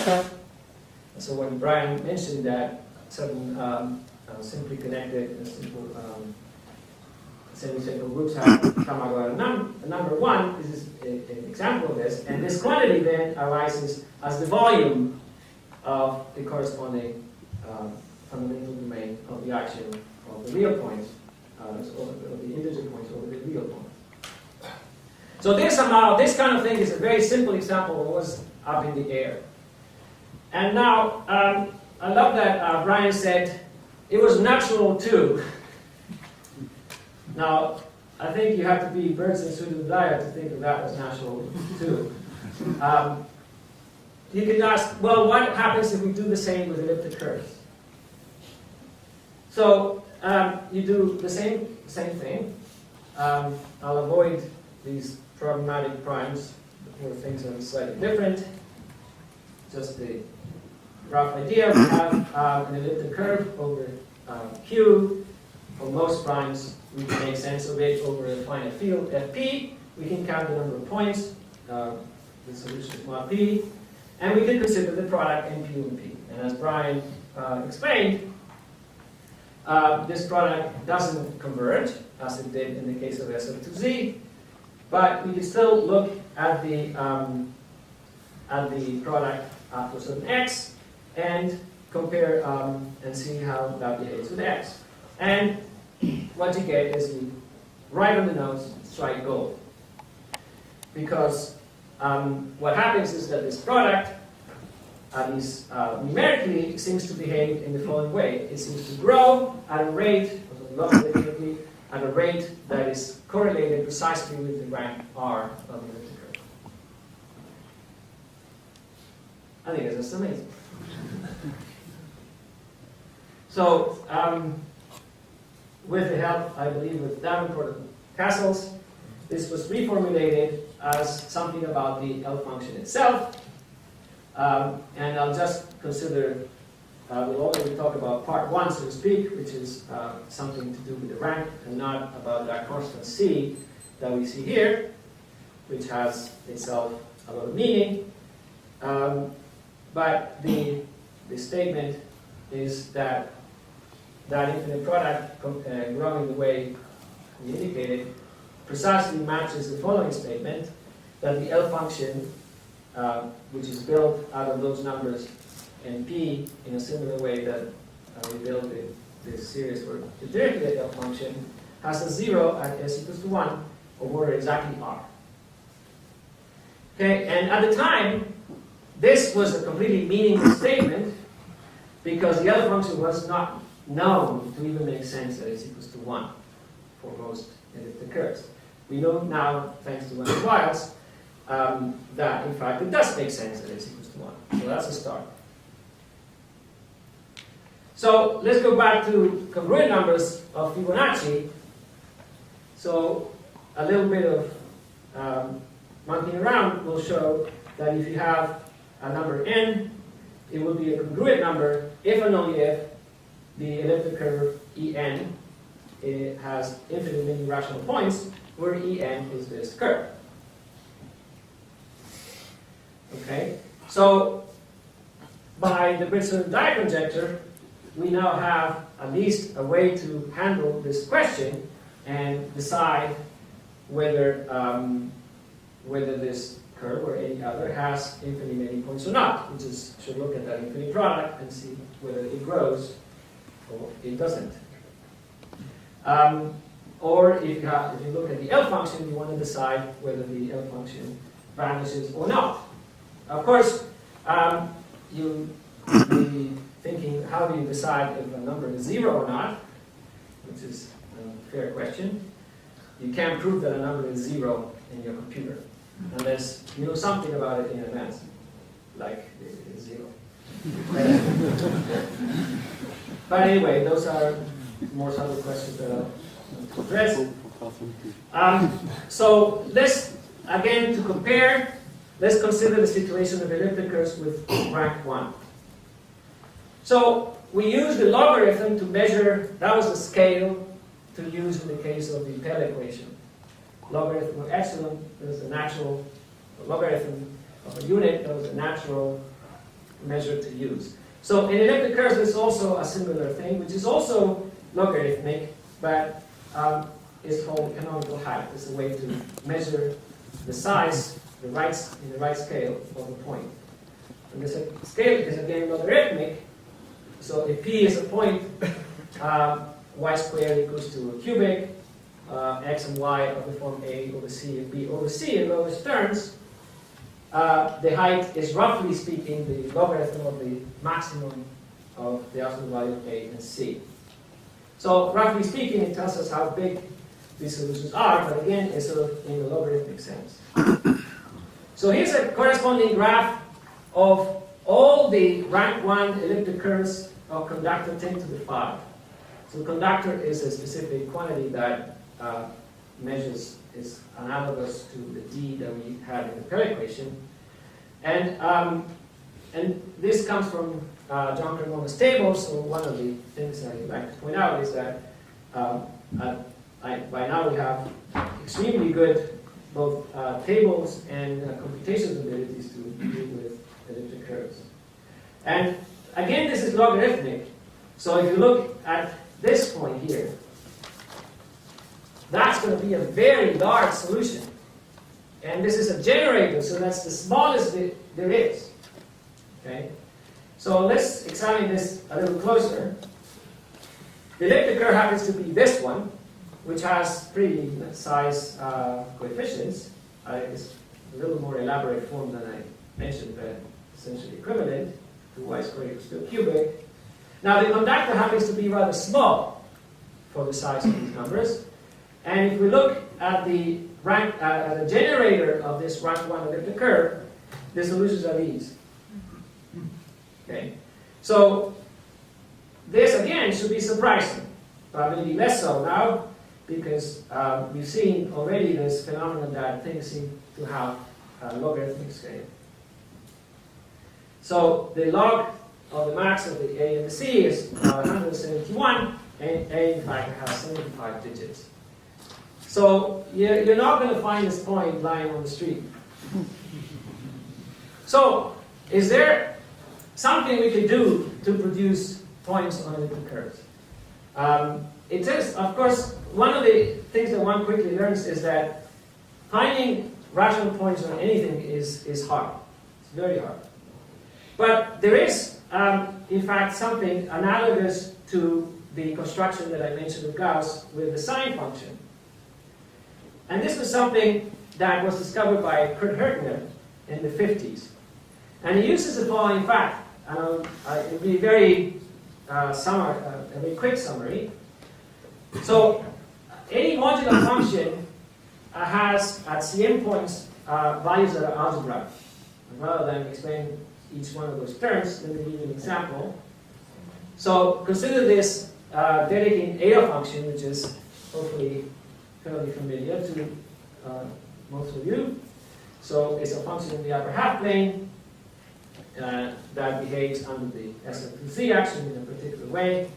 And so when Brian mentioned that certain simply connected, simple semicircle groups have come out a number 1, this is an example of this, and this quantity then arises as the volume of the corresponding fundamental domain of the axiom of the real points, of the integer points over the real point. So this kind of thing is a very simple example of what was up in the air. And now, I love that Brian said it was natural too. Now, I think you have to be Birch and Swinnerton Dyer to think of that as natural too. You can ask, well, what happens if we do the same with elliptic curves? So you do the same thing. I'll avoid these problematic primes where things are slightly different. Just the rough idea: we have an elliptic curve over Q. For most primes, we can make sense of it over a finite field Fp. We can count the number of points, the solution is mod P, and we can consider the product NQ and P. And as Brian explained, this product doesn't converge, as it did in the case of SO2Z, but we can still look at the product after a certain x and compare and see how that behaves with x. And what you get is you right on the nose strike gold. Because what happens is that this product, at least numerically, seems to behave in the following way. It seems to grow at a rate, logarithmically, at a rate that is correlated precisely with the rank R of the elliptic curve. I think that's amazing. So, with the help, I believe, with Davenport and Castles, this was reformulated as something about the L function itself. And I'll just consider, we'll already talk about part 1, so to speak, which is something to do with the rank and not about that constant C that we see here, which has itself a lot of meaning. But the statement is that infinite product growing the way we indicated precisely matches the following statement, that the L function, which is built out of those numbers and P in a similar way that we built this series for the Dirichlet L function, has a 0 at s equals to 1 over exactly R. Okay, and at the time, this was a completely meaningless statement because the L function was not known to even make sense at s equals to 1 for most elliptic curves. We know now, thanks to Leonard Wiles, that in fact it does make sense at s equals to 1. So that's a start. So let's go back to congruent numbers of Fibonacci. So a little bit of monkeying around will show that if you have a number n, it will be a congruent number if and only if the elliptic curve En it has infinite many rational points, where En is this curve. Okay, so by the Birch and Dyer conjecture, we now have at least a way to handle this question and decide whether whether this curve or any other has infinitely many points or not. We just should look at that infinite product and see whether it grows or it doesn't. Or if you look at the L function, you want to decide whether the L function vanishes or not. Of course, you may be thinking, how do you decide if a number is 0 or not? Which is a fair question. You can't prove that a number is 0 in your computer unless you know something about it in advance, like it's 0. But anyway, those are more subtle questions that I'll address. So let's, again, to compare, let's consider the situation of elliptic curves with rank 1. So we use the logarithm to measure, that was the scale to use in the case of the Pell equation. Logarithm of epsilon, that is a natural logarithm of a unit, that was a natural measure to use. So in elliptic curves there's also a similar thing, which is also logarithmic, but is called canonical height. It's a way to measure the size in the right scale of a point. And this scale is again logarithmic, so if p is a point, y squared equals to a cubic, x and y of the form a over c and b over c in lowest terms. The height is, roughly speaking, the logarithm of the maximum of the absolute value of a and c. So, roughly speaking, it tells us how big these solutions are, but again, it's sort of in the logarithmic sense. So here's a corresponding graph of all the rank 1 elliptic curves of conductor 10 to the 5. So the conductor is a specific quantity that measures, is analogous to the d that we had in the Pell equation. And this comes from John Cremona's table, so one of the things I'd like to point out is that by now we have extremely good both tables and computations abilities to deal with elliptic curves. And again, this is logarithmic. So if you look at this point here, that's going to be a very large solution. And this is a generator, so that's the smallest there is. Okay? So let's examine this a little closer. The elliptic curve happens to be this one, which has pretty size coefficients. It's a little more elaborate form than I mentioned, but essentially equivalent to y squared equals to a cubic. Now the conductor happens to be rather small for the size of these numbers. And if we look at the the generator of this rank 1 elliptic curve, the solutions are these. Okay, so this again should be surprising. Probably less so now, because we've seen already this phenomenon that things seem to have a logarithmic scale. So the log of the max of the A and the C is 171, and A in fact has 75 digits. So you're not going to find this point lying on the street. So is there something we can do to produce points on elliptic curves? It is, of course, one of the things that one quickly learns is that finding rational points on anything is hard. It's very hard. But there is, in fact, something analogous to the construction that I mentioned with Gauss with the sine function. And this was something that was discovered by Kurt Hertner in the 50s. And he uses the following fact. It'll be a very quick summary. So any modular function has at Cm points values that are algebraic. And rather than explain each one of those terms, let me give you an example. So consider this Dedekind eta function, which is hopefully fairly familiar to most of you. So it's a function in the upper half plane that behaves under the SL2Z action in a particular way.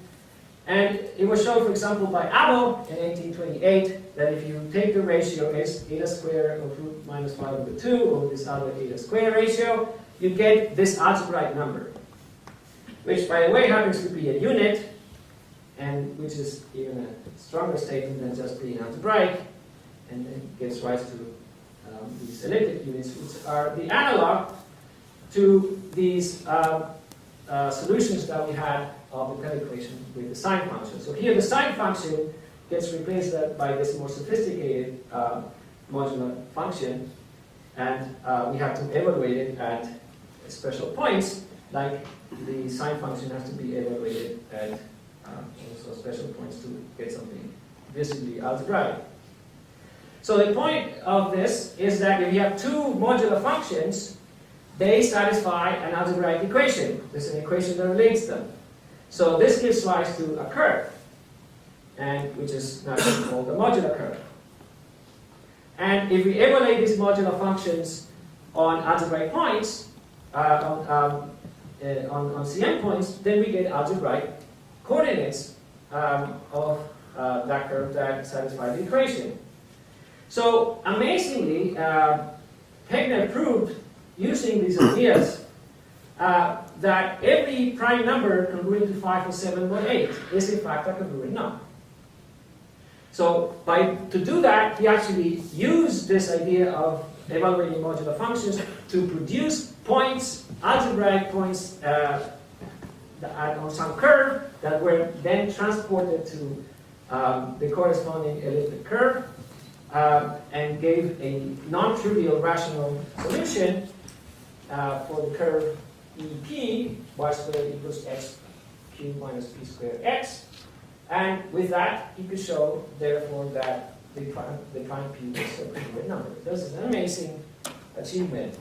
And it was shown, for example, by Abel in 1828 that if you take the ratio eta squared of root minus 5 over 2 over this other eta squared ratio, you get this algebraic number, which, by the way, happens to be a unit, and which is even a stronger statement than just being algebraic, and it gives rise to these elliptic units, which are the analog to these solutions that we had of the Pell equation with the sine function. So here the sine function gets replaced by this more sophisticated modular function, and we have to evaluate it at special points, like the sine function has to be evaluated at also special points to get something visibly algebraic. So the point of this is that if you have two modular functions, they satisfy an algebraic equation. There's an equation that relates them. So this gives rise to a curve. and which is now called the modular curve. And if we evaluate these modular functions on algebraic points, on CM points, then we get algebraic coordinates of that curve that satisfy the equation. So amazingly, Heegner proved, using these ideas, that every prime number congruent to 5 or 7 or 8 is in fact a congruent number. So to do that, he actually used this idea of evaluating modular functions to produce points, algebraic points on some curve that were then transported to the corresponding elliptic curve and gave a non-trivial rational solution for the curve EP, y squared equals x cubed minus p squared x. And with that, he could show, therefore, that the prime p is a congruent number. This is an amazing achievement.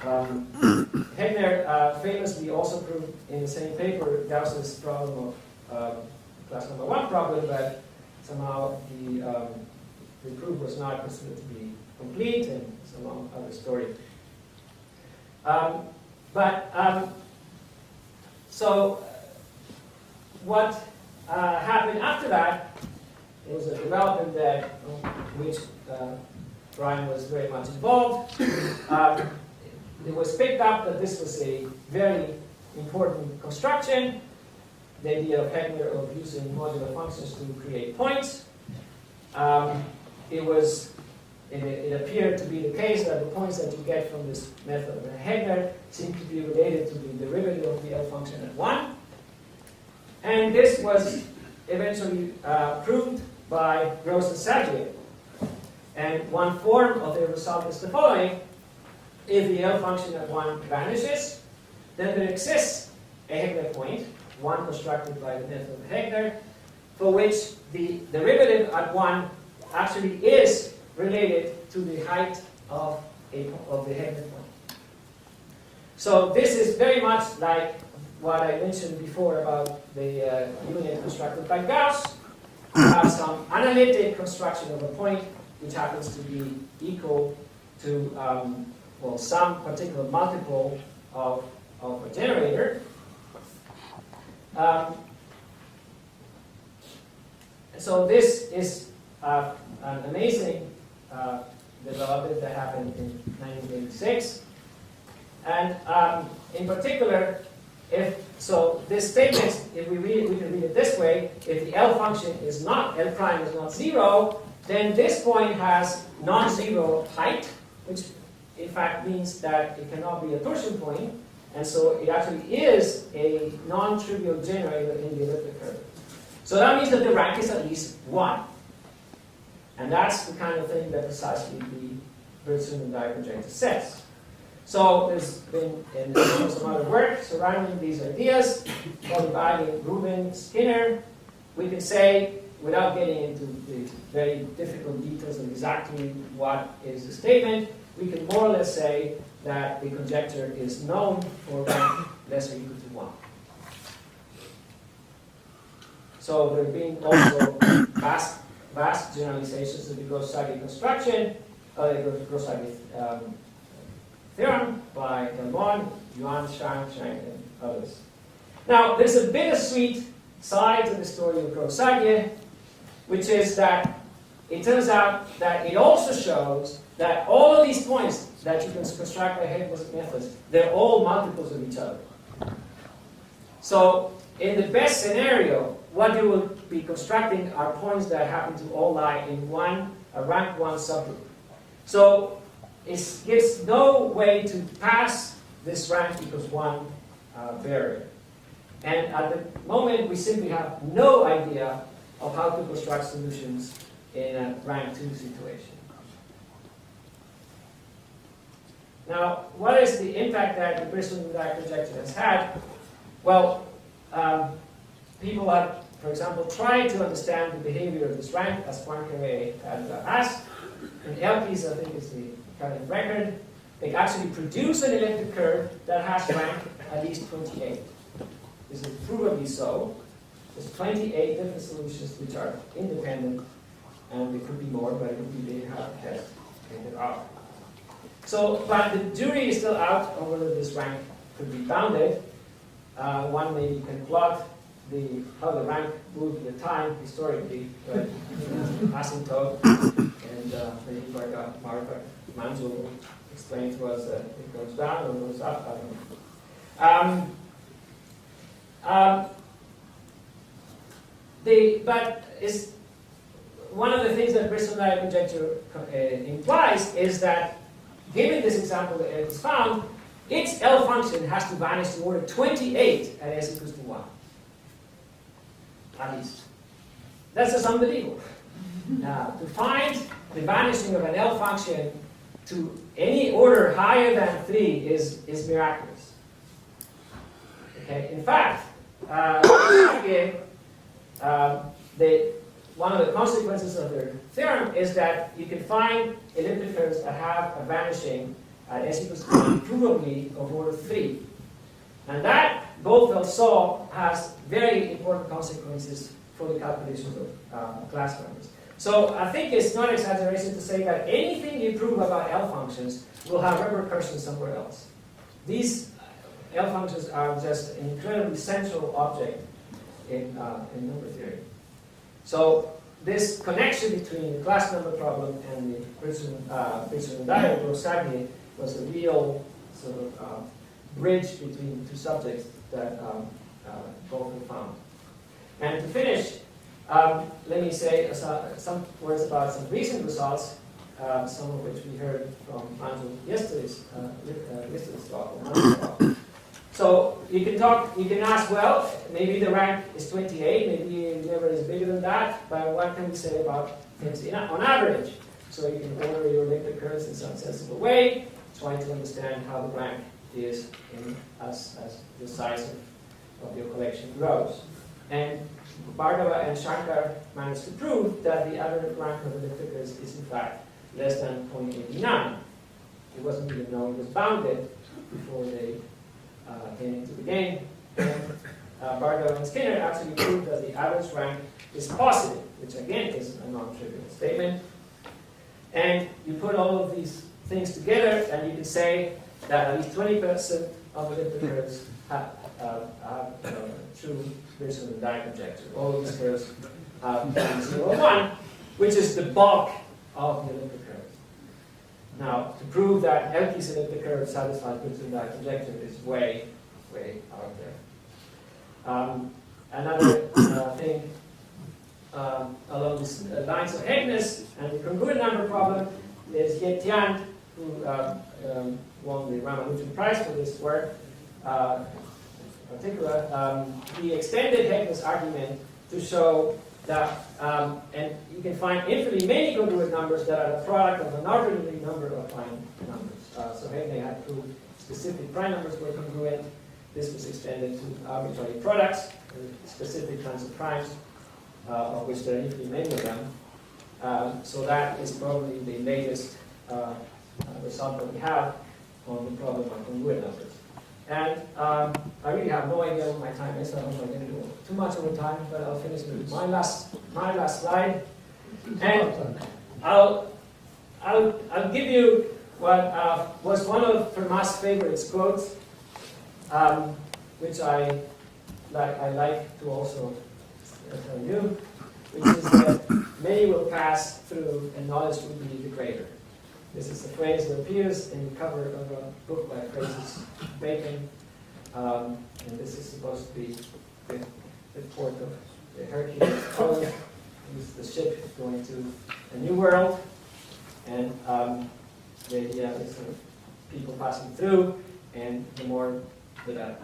Heegner famously also proved in the same paper Gauss's problem of class number 1 problem, but somehow the proof was not considered to be complete, and some other story. So what happened after that, it was a development that which Brian was very much involved. It was picked up that this was a very important construction, the idea of Heegner of using modular functions to create points. It appeared to be the case that the points that you get from this method of Heegner seem to be related to the derivative of the L function at 1. And this was eventually proved by Gross and Sagier. And one form of the result is the following. If the L function at 1 vanishes, then there exists a Heegner point, one constructed by the method of Heegner, for which the derivative at 1 actually is related to the height of the Heegner point. So this is very much like what I mentioned before about the unit constructed by Gauss. You have some analytic construction of a point which happens to be equal to some particular multiple of a generator. So this is an amazing development that happened in 1986. And in particular, this statement, if we read it, we can read it this way: if the L function is not, L prime is not 0, then this point has non-zero height, which in fact means that it cannot be a torsion point, and so it actually is a non-trivial generator in the elliptic curve. So that means that the rank is at least 1. And that's the kind of thing that precisely the Birch and Dyer conjecture says. So there's been some other work surrounding these ideas, Olivari, Rubin, Skinner. We can say, without getting into the very difficult details of exactly what is the statement, we can more or less say that the conjecture is known for rank less or equal to 1. So there have been also vast generalizations of the Gross-Sagier construction, the Gross-Sagier theorem by Delmon, Yuan, Shang, and others. Now, there's a bittersweet side to the story of Gross-Sagier, which is that it turns out that it also shows that all of these points that you can construct by Heegner's methods, they're all multiples of each other. So, in the best scenario, what you will be constructing are points that happen to all lie in a rank 1 subgroup. So, it gives no way to pass this rank equals 1 barrier. And at the moment, we simply have no idea of how to construct solutions in a rank 2 situation. Now, what is the impact that the Birch and Dyer conjecture has had? Well, people have, for example, tried to understand the behavior of this rank as Poincaré had asked. And LPs, I think, is the current record. They actually produce an elliptic curve that has rank at least 28. This is provably so. There's 28 different solutions which are independent, and there could be more, but it would be they have had ended up. So, but the jury is still out on whether this rank could be bounded. One way you can plot how the rank moved with time historically, but asymptote, and maybe Martha Manzo will explain to us that it goes down or goes up. I don't know. But is one of the things that Birch-Dyer conjecture implies is that, given this example that Eric has found, its L function has to vanish to order 28 at s equals to 1. At least. That's just unbelievable. Now, to find the vanishing of an L function to any order higher than 3 is miraculous. Okay? In fact, one of the consequences of their theorem is that you can find elliptic curves that have a vanishing at s equals to 1 provably of order 3. And that Goldfeld saw has very important consequences for the calculations of class numbers. So I think it's not exaggeration to say that anything you prove about L functions will have repercussions somewhere else. These L functions are just an incredibly central object in number theory. So this connection between the class number problem and the Birch and Dyer Brosaglie was a real sort of bridge between the two subjects that Goldfeld found. And to finish, let me say some words about some recent results, some of which we heard from Andrew yesterday's talk. So you can ask, well, maybe the rank is 28, maybe the number is bigger than that, but what can we say about things on average? So you can order your elliptic curves in some sensible way, try to understand how the rank is as the size of your collection grows. And Bhargava and Shankar managed to prove that the average rank of elliptic curves is in fact less than 0.89. It wasn't even known it was bounded before they came into the game. And Bhargava and Skinner actually proved that the average rank is positive, which again is a non-trivial statement. And you put all of these things together, and you can say that at least 20% of elliptic curves have true Birch and Dyer conjecture. All of these curves have 0, 1, which is the bulk of the elliptic curve. Now, to prove that Elke's elliptic curve satisfies Birch and Dyer conjecture is way, way out there. Another thing along these lines of Hegness and the congruent number problem is Ye Tian, who won the Ramanujan Prize for this work. In particular, he extended Hegness' argument to show that, and you can find infinitely many congruent numbers that are the product of an arbitrary number of prime numbers. So Hegne had proved specific prime numbers were congruent. This was extended to arbitrary products, specific kinds of primes, of which there are infinitely many of them. So that is probably the latest result that we have on the problem of congruent numbers. And I really have no idea what my time is. I hope I didn't do too much over time, but I'll finish with my last slide. And I'll give you what was one of Fermat's favorite quotes, which I like to also tell you, which is that many will pass through and knowledge will be the greater. This is a phrase that appears in the cover of a book by Francis Bacon, and this is supposed to be the port of the Hercules Code. This is the ship going to a new world, and the idea is sort of people passing through, and the more the better.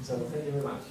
So thank you very much.